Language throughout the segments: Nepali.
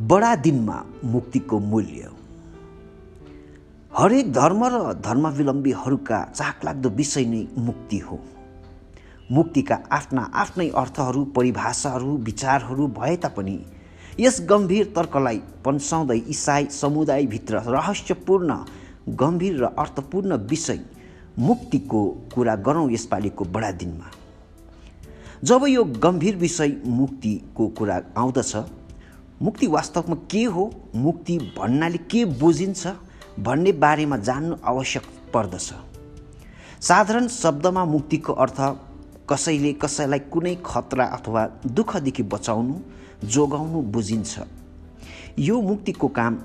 बडा दिनमा मुक्तिको मूल्य। हरेक धर्म र धर्मावलम्बीहरूका चाखलाग्दो विषय नै मुक्ति हो। मुक्तिका आफ्ना आफ्नै अर्थहरू, परिभाषाहरू, विचारहरू भए तापनि यस गम्भीर तर्कलाई पन्साउँदै इसाई समुदायभित्र रहस्यपूर्ण, गम्भीर र अर्थपूर्ण विषय मुक्तिको कुरा गरौँ यसपालिको बडा दिनमा। जब यो गम्भीर विषय मुक्तिको कुरा आउँदछ, मुक्ति वास्तवमा के हो, मुक्ति भन्नाले के बुझिन्छ भन्ने बारेमा जान्नु आवश्यक पर्दछ। साधारण शब्दमा मुक्तिको अर्थ कसैले कसैलाई कुनै खतरा अथवा दुःखदेखि बचाउनु, जोगाउनु बुझिन्छ। यो मुक्तिको काम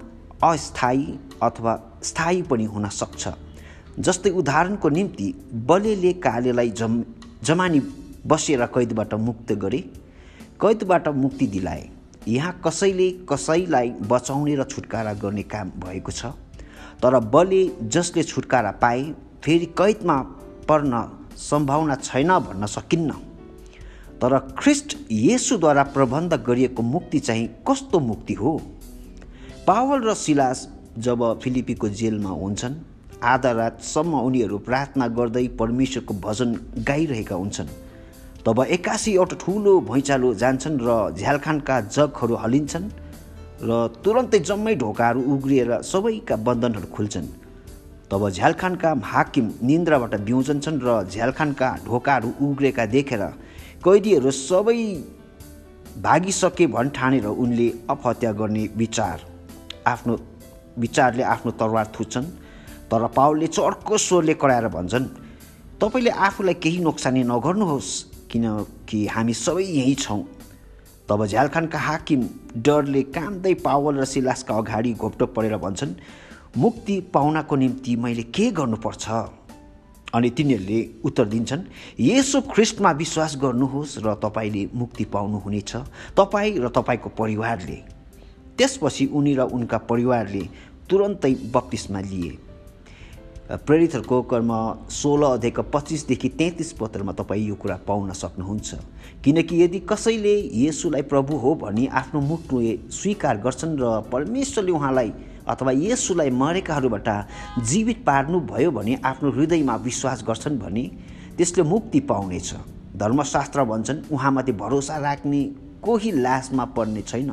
अस्थायी अथवा स्थायी पनि हुन सक्छ। जस्तै उदाहरणको निम्ति बलेले कालेलाई जमानी बसेर कैदबाट मुक्त गरे, कैदबाट मुक्ति दिलाए। यहाँ कसैले कसैलाई बचाउने र छुटकारा गर्ने काम भएको छ। तर बले जसले छुटकारा पाए फेरि कैदमा पर्न सम्भावना छैन भन्न सकिन्न। तर ख्रिस्ट येशूद्वारा प्रबन्ध गरिएको मुक्ति चाहिँ कस्तो मुक्ति हो? पावल र सिलास जब फिलिपीको जेलमा हुन्छन्, आधा रातसम्म उनीहरू प्रार्थना गर्दै परमेश्वरको भजन गाइरहेका हुन्छन्। तब एक्कासी एउटा ठुलो भैँचालो जान्छन् र झ्यालखानका जगहरू हल्लिन्छन् र तुरन्तै जम्मै ढोकाहरू उग्रिएर सबैका बन्धनहरू खुल्छन्। तब झ्यालखानका हाकिम निन्द्राबाट बिउजन्छन् र झ्यालखानका ढोकाहरू उग्रेका देखेर कैदीहरू सबै भागिसके भन्ठानेर उनले अपहत्या गर्ने विचारले आफ्नो तरवार थुच्छन्। तर पावलले चर्को स्वरले कराएर भन्छन्, तपाईँले आफूलाई केही नोक्सानी नगर्नुहोस्, किनकि हामी सबै यहीँ छौँ। तब झ्यालखानका हाकिम डरले काम्दै पावल र सिलासका अगाडि घोप्टो परेर भन्छन्, मुक्ति पाउनको निम्ति मैले के गर्नुपर्छ? अनि तिनीहरूले उत्तर दिन्छन्, येशू ख्रिस्टमा विश्वास गर्नुहोस् र तपाईँले मुक्ति पाउनुहुनेछ, तपाईँ र तपाईँको परिवारले। त्यसपछि उनी र उनका परिवारले तुरन्तै बप्तिस्मा लिए। प्रेरितहरूको कर्म 16 अध्यायको 25देखि 33 पत्रमा तपाईँ यो कुरा पाउन सक्नुहुन्छ। किनकि यदि कसैले येशूलाई प्रभु हो भनी आफ्नो मुखले स्वीकार गर्छन् र परमेश्वरले उहाँलाई अथवा येशूलाई मरेकाहरूबाट जीवित पार्नुभयो भने आफ्नो हृदयमा विश्वास गर्छन् भने त्यसले मुक्ति पाउनेछ। धर्मशास्त्र भन्छन् उहाँमाथि भरोसा राख्ने कोही लासमा पर्ने छैन।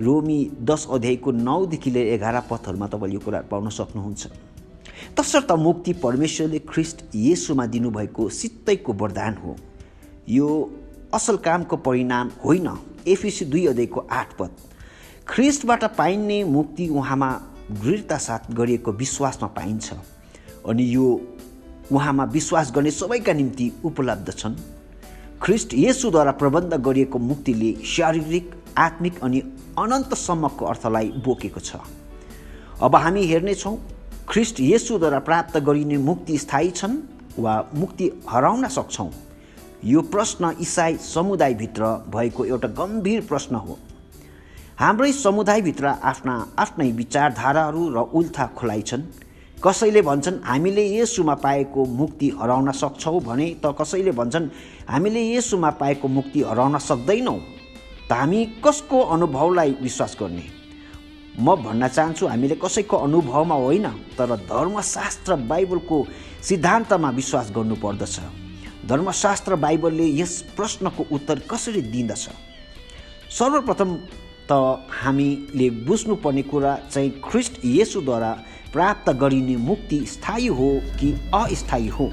रोमी 10 अध्यायको 9देखि 11 पदहरूमा तपाईँले यो कुरा पाउन सक्नुहुन्छ। तसर्थ मुक्ति परमेश्वरले ख्रिस्ट येशूमा दिनुभएको सित्तैको वरदान हो। यो असल कामको परिणाम होइन। एफिसी 2 अध्यायको 8 पद। ख्रिस्टबाट पाइने मुक्ति उहाँमा दृढता साथ गरिएको विश्वासमा पाइन्छ अनि यो उहाँमा विश्वास गर्ने सबैका निम्ति उपलब्ध छन्। ख्रिस्ट येशूद्वारा प्रबन्ध गरिएको मुक्तिले शारीरिक, आत्मिक अनि अनन्तसम्मको अर्थलाई बोकेको छ। अब हामी हेर्नेछौँ ख्रिस्ट येशूद्वारा प्राप्त गरिने मुक्ति स्थायी छन् वा मुक्ति हराउन सक्छौँ। यो प्रश्न इसाई समुदायभित्र भएको एउटा गम्भीर प्रश्न हो। हाम्रै समुदायभित्र आफ्नै विचारधाराहरू र उल्था खुलाइ छन्। कसैले भन्छन् हामीले येशूमा पाएको मुक्ति हराउन सक्छौँ भने त कसैले भन्छन् हामीले येशूमा पाएको मुक्ति हराउन सक्दैनौँ। त हामी कसको अनुभवलाई विश्वास गर्ने? म भन्न चाहन्छु हामीले कसैको अनुभवमा होइन तर धर्मशास्त्र बाइबलको सिद्धान्तमा विश्वास गर्नुपर्दछ। धर्मशास्त्र बाइबलले यस प्रश्नको उत्तर कसरी दिँदछ? सर्वप्रथम त हामीले बुझ्नुपर्ने कुरा चाहिँ ख्रिस्ट येशूद्वारा प्राप्त गरिने मुक्ति स्थायी हो कि अस्थायी हो।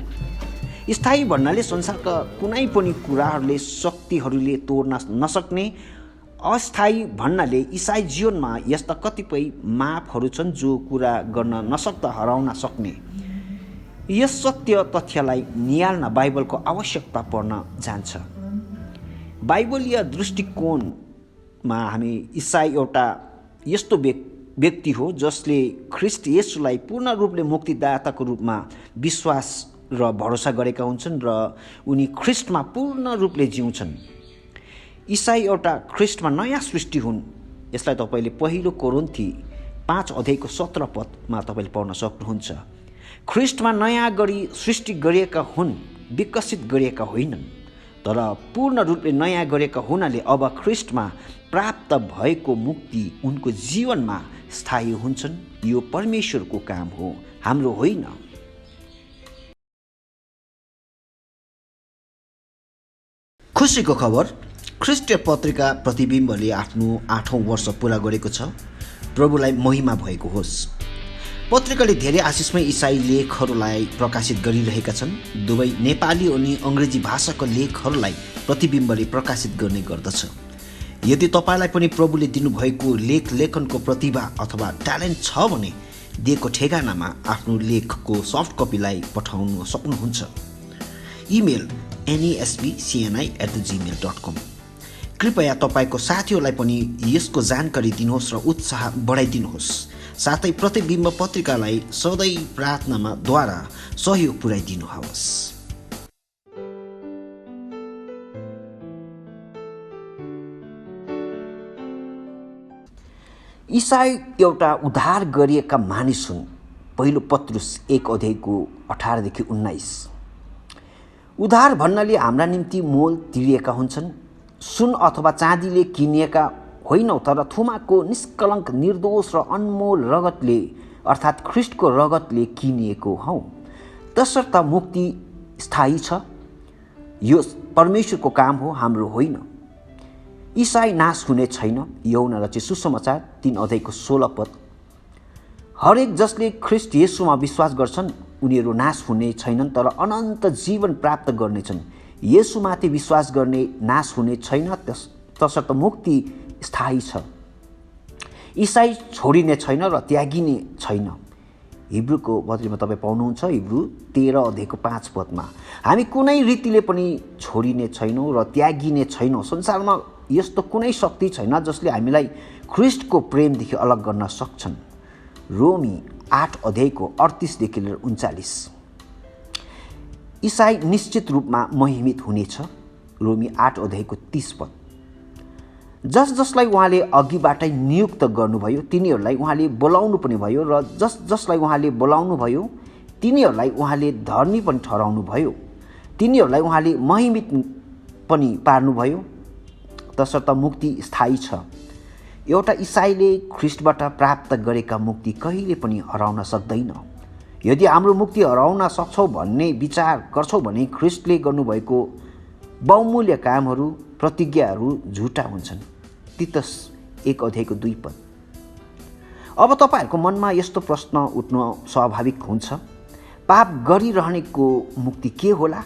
स्थायी भन्नाले संसारका कुनै पनि कुराहरूले, शक्तिहरूले तोड्न नसक्ने। अस्थायी भन्नाले इसाई जीवनमा यस्ता कतिपय मापहरू छन् जो कुरा गर्न नसक्दा हराउन सक्ने। यस सत्य तथ्यलाई निहाल्न बाइबलको आवश्यकता पर्न जान्छ। बाइबलीय दृष्टिकोणमा हामी इसाई एउटा यस्तो व्यक्ति हो जसले ख्रिस्ट येशूलाई पूर्ण रूपले मुक्तिदाताको रूपमा विश्वास र भरोसा गरेका हुन्छन् र उनी ख्रिस्टमा पूर्ण रूपले जिउँछन्। इसाई एउटा ख्रिस्टमा नयाँ सृष्टि हुन्। यसलाई तपाईँले पहिलो कोरिन्थी 5:17 तपाईँले पढ्न सक्नुहुन्छ। ख्रिस्टमा नयाँ गरी सृष्टि गरिएका हुन्, विकसित गरिएका होइनन्, तर पूर्ण रूपले नयाँ गरेका हुनाले अब ख्रिस्टमा प्राप्त भएको मुक्ति उनको जीवनमा स्थायी हुन्छन्। यो परमेश्वरको काम हो, हाम्रो होइन। खुसीको खबर, ख्रिस्टीय पत्रिका प्रतिबिम्बले आफ्नो 8औं वर्ष पुरा गरेको छ। प्रभुलाई महिमा भएको होस्। पत्रिकाले धेरै आशिषमय इसाई लेखहरूलाई प्रकाशित गरिरहेका छन्। दुवै नेपाली अनि अङ्ग्रेजी भाषाका लेखहरूलाई प्रतिबिम्बले प्रकाशित गर्ने गर्दछ। यदि तपाईँलाई पनि प्रभुले दिनुभएको लेखनको प्रतिभा अथवा ट्यालेन्ट छ भने दिएको ठेगानामा आफ्नो लेखको सफ्ट कपीलाई पठाउन सक्नुहुन्छ। Email nesbcni@gmail.com। कृपया तपाईँको साथीहरूलाई पनि यसको जानकारी दिनुहोस् र उत्साह बढाइदिनुहोस्। साथै प्रतिबिम्ब पत्रिकालाई सधैँ प्रार्थनामा द्वारा सहयोग पुर्याइदिनुहोस्। इसाई एउटा उद्धार गरिएका मानिस हुन्। पहिलो पत्रुस 1:18-19। उद्धार भन्नाले हाम्रा निम्ति मोल तिरिएका हुन्छन्। सुन अथवा चाँदीले किनिएका होइनौँ, तर थुमाको निष्कलङ्क निर्दोष र अनमोल रगतले अर्थात् ख्रिस्टको रगतले किनिएको हौँ। तसर्थ मुक्ति स्थायी छ। यो परमेश्वरको काम हो, हाम्रो होइन। इसाई नाश हुने छैन। यूहन्ना रचित सुसमाचार 3:16। हरेक जसले ख्रिस्ट येशूमा विश्वास गर्छन् उनीहरू नाश हुने छैनन्, तर अनन्त जीवन प्राप्त गर्नेछन्। येशूमाथि विश्वास गर्ने नाश हुने छैन, तसर्थ मुक्ति स्थायी छ। इसाई छोडिने छैन र त्यागिने छैन। हिब्रूको पत्रिकामा तपाईँ पाउनुहुन्छ, हिब्रू 13:5। हामी कुनै रीतिले पनि छोडिने छैनौँ र त्यागिने छैनौँ। संसारमा यस्तो कुनै शक्ति छैन जसले हामीलाई ख्रिस्टको प्रेमदेखि अलग गर्न सक्छन्। रोमी 8:38-39। इसाई निश्चित रूपमा महिमित हुनेछ। रोमी 8:30। जसलाई उहाँले अघिबाटै नियुक्त गर्नुभयो तिनीहरूलाई उहाँले बोलाउनु पनि भयो, र जसलाई उहाँले बोलाउनु भयो तिनीहरूलाई उहाँले धर्मी पनि ठहराउनु भयो। तिनीहरूलाई उहाँले महिमित पनि पार्नुभयो। तसर्थ मुक्ति स्थायी छ। एउटा इसाईले ख्रिस्टबाट प्राप्त गरेका मुक्ति कहिले पनि हराउन सक्दैन। यदि हाम्रो मुक्ति हराउन सक्छौँ भन्ने विचार गर्छौँ भने ख्रिस्टले गर्नुभएको बहुमूल्य कामहरू, प्रतिज्ञाहरू झुटा हुन्छन्। तीतस 1:2। अब तपाईँहरूको मनमा यस्तो प्रश्न उठ्नु स्वाभाविक हुन्छ, पाप गरिरहनेको मुक्ति के होला?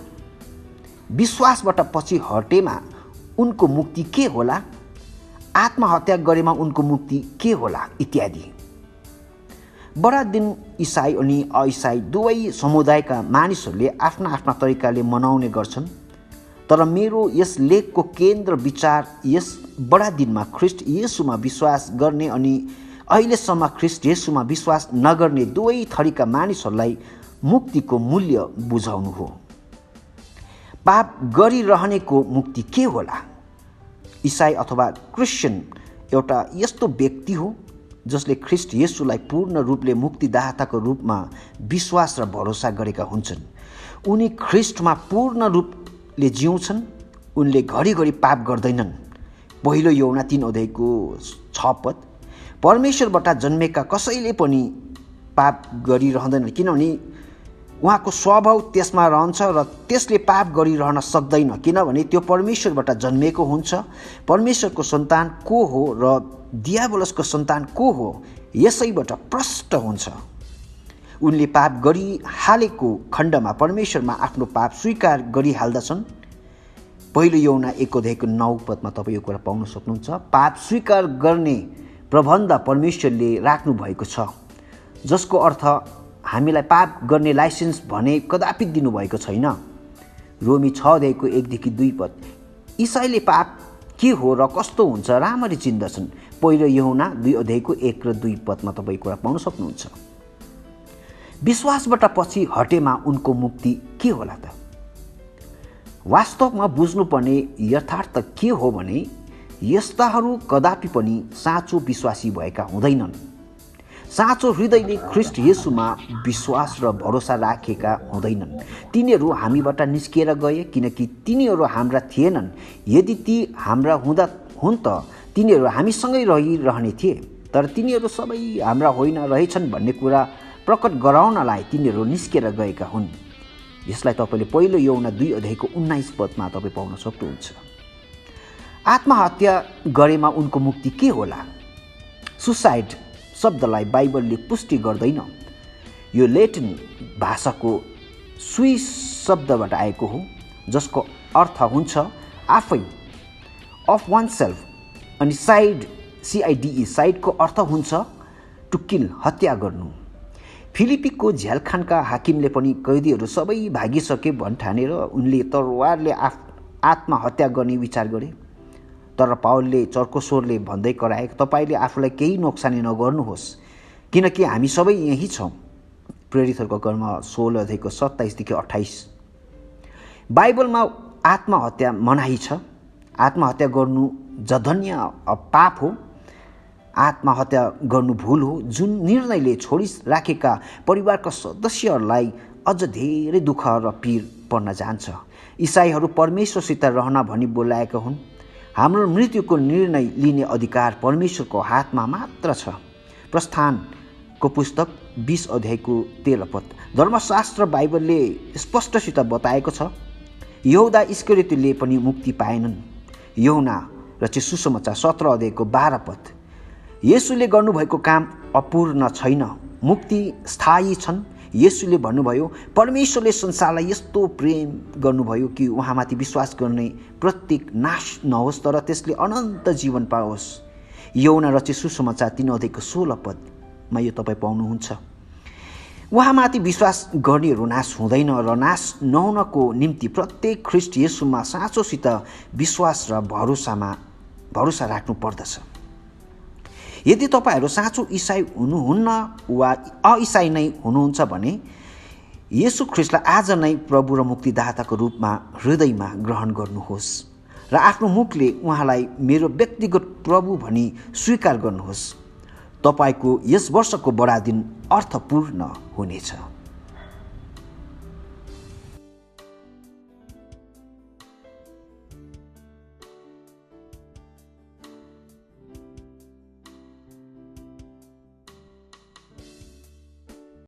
विश्वासबाट पछि हटेमा उनको मुक्ति के होला? आत्महत्या गरेमा उनको मुक्ति के होला? इत्यादि। बडा दिन इसाई अनि अइसाई दुवै समुदायका मानिसहरूले आफ्ना आफ्ना तरिकाले मनाउने गर्छन्, तर मेरो यस लेखको केन्द्र विचार यस बडा दिनमा ख्रिस्ट येशूमा विश्वास गर्ने अनि अहिलेसम्म ख्रिस्ट येशूमा विश्वास नगर्ने दुवै थरीका मानिसहरूलाई मुक्तिको मूल्य बुझाउनु हो। पाप गरिरहनेको मुक्ति के होला? इसाई अथवा क्रिस्चियन एउटा यस्तो व्यक्ति हो जसले ख्रिस्ट येशूलाई पूर्ण रूपले मुक्तिदाताको रूपमा विश्वास र भरोसा गरेका हुन्छन्। उनी ख्रिस्टमा पूर्ण रूपले जिउँछन्। उनले घरिघरि पाप गर्दैनन्। पहिलो यूहन्ना 3:6। परमेश्वरबाट जन्मेका कसैले पनि पाप गरिरहँदैन, किनभने उहाँको स्वभाव त्यसमा रहन्छ र त्यसले पाप गरिरहन सक्दैन, किनभने त्यो परमेश्वरबाट जन्मेको हुन्छ। परमेश्वरको सन्तान को हो र दियाबलसको सन्तान को हो यसैबाट प्रष्ट हुन्छ। उनले पाप गरिहालेको खण्डमा परमेश्वरमा आफ्नो पाप स्वीकार गरिहाल्दछन्। पहिलो यूहन्ना 1:9 तपाईँ यो कुरा पाउन सक्नुहुन्छ। पाप स्वीकार गर्ने प्रबन्ध परमेश्वरले राख्नु भएको छ, जसको अर्थ हामीलाई पाप गर्ने लाइसेन्स भने कदापि दिनुभएको छैन। रोमी 6:1-2। इसाईले पाप के हो र कस्तो हुन्छ राम्ररी चिन्दछन्। पहिलो यूहन्ना 2:1-2 तपाईँ कुरा पाउन सक्नुहुन्छ। विश्वासबाट पछि हटेमा उनको मुक्ति के होला त? वास्तवमा बुझ्नुपर्ने यथार्थ के हो भने यस्ताहरू कदापि पनि साँचो विश्वासी भएका हुँदैनन्। साँचो हृदयले ख्रीष्ट येशूमा विश्वास र भरोसा राखेका हुँदैनन्। तिनीहरू हामीबाट निस्किएर गए किनकि तिनीहरू हाम्रा थिएनन्। यदि ती हाम्रा हुन् त तिनीहरू हामीसँगै रहिरहने थिए, तर तिनीहरू सबै हाम्रा होइन रहेछन् भन्ने कुरा प्रकट गराउनलाई तिनीहरू निस्केर गएका हुन्। यसलाई तपाईँले पहिलो यूहन्ना 2:19 तपाईँ पाउन सक्नुहुन्छ। आत्महत्या गरेमा उनको मुक्ति के होला? सुसाइड शब्दलाई बाइबलले पुष्टि गर्दैन। यो ल्याटिन भाषाको सुइस शब्दबाट आएको हो, जसको अर्थ हुन्छ आफै, अफ वान सेल्फ। अनि साइड, CIDE, साइडको अर्थ हुन्छ टु किल, हत्या गर्नु। फिलिपीको झ्यालखानका हाकिमले पनि कैदीहरू सबै भागिसके भन्ठानेर उनले तरवारले आत्महत्या गर्ने विचार गरे। तर पावलले चर्को स्वरले भन्दै कराए, तपाईँले आफूलाई केही नोक्सानी नगर्नुहोस् किनकि हामी सबै यहीँ छौँ। प्रेरितहरूको कर्म 16:27-28। बाइबलमा आत्महत्या मनाही छ। आत्महत्या गर्नु जघन्य पाप हो। आत्महत्या गर्नु भुल हो, जुन निर्णयले छोडिराखेका परिवारका सदस्यहरूलाई अझ धेरै दुःख र पीर पर्न जान्छ। इसाईहरू परमेश्वरसित रहन भनी बोलाएका हुन्। हाम्रो मृत्युको निर्णय लिने अधिकार परमेश्वरको हातमा मात्र छ। प्रस्थानको पुस्तक 20:13। धर्मशास्त्र बाइबलले स्पष्टसित बताएको छ। यहूदा इस्करियोतीले पनि मुक्ति पाएनन्। यूहन्ना रचित सुसमाचार 17:12। येशूले गर्नुभएको काम अपूर्ण छैन, मुक्ति स्थायी छन्। येशूले भन्नुभयो, परमेश्वरले संसारलाई यस्तो प्रेम गर्नुभयो कि उहाँमाथि विश्वास गर्ने प्रत्येक नाश नहोस् तर त्यसले अनन्त जीवन पाओस्। यूहन्ना रचित सुसमाचार 3:16 यो तपाईँ पाउनुहुन्छ। उहाँमाथि विश्वास गर्नेहरू नाश हुँदैन र नाश नहुनको निम्ति प्रत्येक ख्रीष्ट येशूमा साँचोसित विश्वास र भरोसा राख्नु पर्दछ। यदि तपाईँहरू साँचो इसाई हुनुहुन्न वा अइसाई नै हुनुहुन्छ भने येशू ख्रीष्टलाई आज नै प्रभु र मुक्तिदाताको रूपमा हृदयमा ग्रहण गर्नुहोस् र आफ्नो मुखले उहाँलाई मेरो व्यक्तिगत प्रभु भनी स्वीकार गर्नुहोस्। तपाईँको यस वर्षको बडा दिन अर्थपूर्ण हुनेछ।